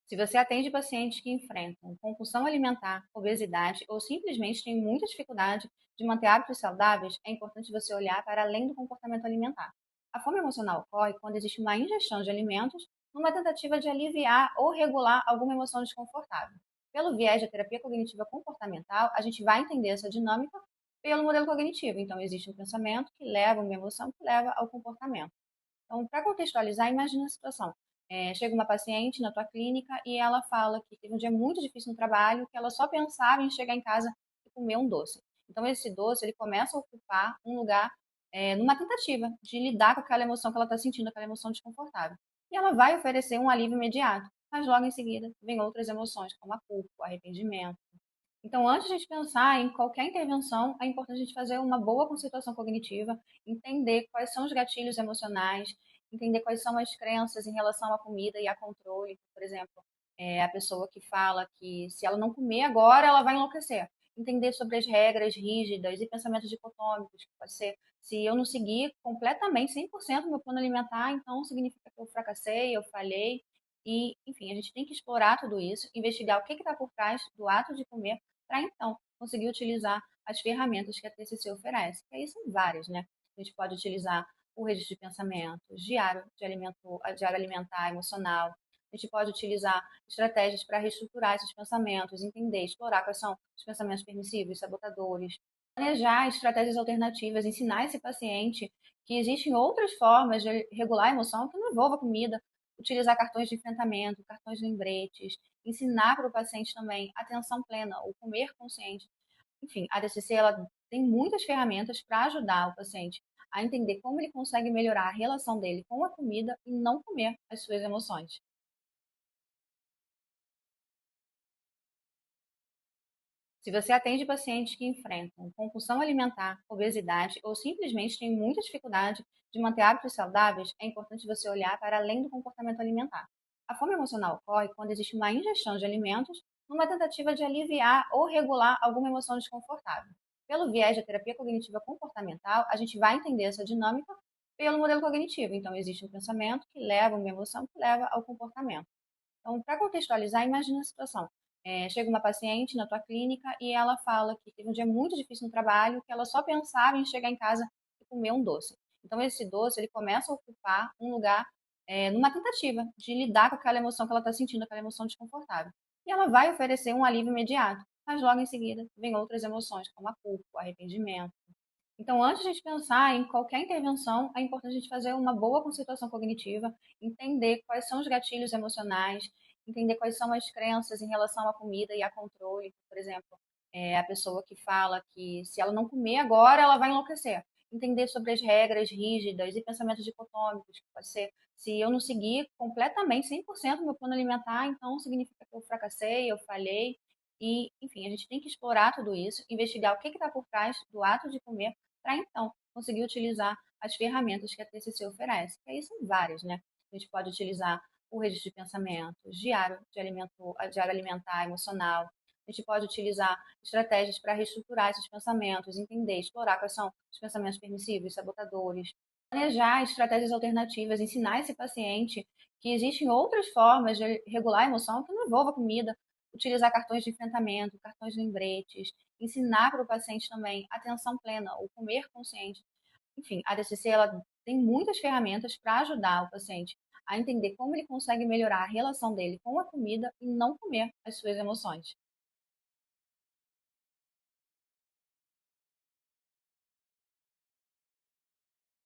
Se você atende pacientes que enfrentam compulsão alimentar, obesidade ou simplesmente têm muita dificuldade de manter hábitos saudáveis, é importante você olhar para além do comportamento alimentar. A fome emocional ocorre quando existe uma ingestão de alimentos numa tentativa de aliviar ou regular alguma emoção desconfortável. Pelo viés da terapia cognitiva comportamental, a gente vai entender essa dinâmica pelo modelo cognitivo. Então, existe um pensamento que leva uma emoção que leva ao comportamento. Então, para contextualizar, imagine a situação. Chega uma paciente na tua clínica e ela fala que teve um dia muito difícil no trabalho, que ela só pensava em chegar em casa e comer um doce. Então, esse doce, ele começa a ocupar um lugar numa tentativa de lidar com aquela emoção que ela está sentindo, aquela emoção desconfortável. E ela vai oferecer um alívio imediato, mas logo em seguida vem outras emoções, como a culpa, o arrependimento. Então, antes de a gente pensar em qualquer intervenção, é importante a gente fazer uma boa conceituação cognitiva, entender quais são os gatilhos emocionais, entender quais são as crenças em relação à comida e a controle. Por exemplo, a pessoa que fala que se ela não comer agora, ela vai enlouquecer. Entender sobre as regras rígidas e pensamentos dicotômicos, que pode ser, se eu não seguir completamente, 100% meu plano alimentar, então significa que eu fracassei, eu falhei. E, enfim, a gente tem que explorar tudo isso, investigar o que está por trás do ato de comer, para então conseguir utilizar as ferramentas que a TCC oferece. Que aí são várias, né? A gente pode utilizar o registro de pensamentos, diário alimentar, emocional. A gente pode utilizar estratégias para reestruturar esses pensamentos, entender, explorar quais são os pensamentos permissivos, sabotadores, planejar estratégias alternativas, ensinar esse paciente que existem outras formas de regular a emoção que não envolva comida, utilizar cartões de enfrentamento, cartões de lembretes, ensinar para o paciente também atenção plena, o comer consciente. Enfim, a DCC ela tem muitas ferramentas para ajudar o paciente a entender como ele consegue melhorar a relação dele com a comida e não comer as suas emoções. Se você atende pacientes que enfrentam compulsão alimentar, obesidade ou simplesmente têm muita dificuldade de manter hábitos saudáveis, é importante você olhar para além do comportamento alimentar. A fome emocional ocorre quando existe uma ingestão de alimentos numa tentativa de aliviar ou regular alguma emoção desconfortável. Pelo viés da terapia cognitiva comportamental, a gente vai entender essa dinâmica pelo modelo cognitivo. Então, existe um pensamento que leva uma emoção que leva ao comportamento. Então, para contextualizar, imagine a situação. Chega uma paciente na tua clínica e ela fala que teve um dia muito difícil no trabalho, que ela só pensava em chegar em casa e comer um doce. Então, esse doce, ele começa a ocupar um lugar numa tentativa de lidar com aquela emoção que ela está sentindo, aquela emoção desconfortável. E ela vai oferecer um alívio imediato, mas logo em seguida vem outras emoções, como a culpa, o arrependimento. Então, antes de a gente pensar em qualquer intervenção, é importante a gente fazer uma boa conceituação cognitiva, entender quais são os gatilhos emocionais, entender quais são as crenças em relação à comida e a controle. Por exemplo, a pessoa que fala que se ela não comer agora, ela vai enlouquecer. Entender sobre as regras rígidas e pensamentos dicotômicos, que pode ser, se eu não seguir completamente, 100% meu plano alimentar, então significa que eu fracassei, eu falhei. E, enfim, a gente tem que explorar tudo isso, investigar o que está por trás do ato de comer para então conseguir utilizar as ferramentas que a TCC oferece. Que aí são várias, né? A gente pode utilizar o registro de pensamentos, diário alimentar, emocional. A gente pode utilizar estratégias para reestruturar esses pensamentos, entender, explorar quais são os pensamentos permissivos, sabotadores, planejar estratégias alternativas, ensinar esse paciente que existem outras formas de regular a emoção que não envolva comida, utilizar cartões de enfrentamento, cartões de lembretes, ensinar para o paciente também atenção plena, o comer consciente. Enfim, a DCC ela tem muitas ferramentas para ajudar o paciente a entender como ele consegue melhorar a relação dele com a comida e não comer as suas emoções.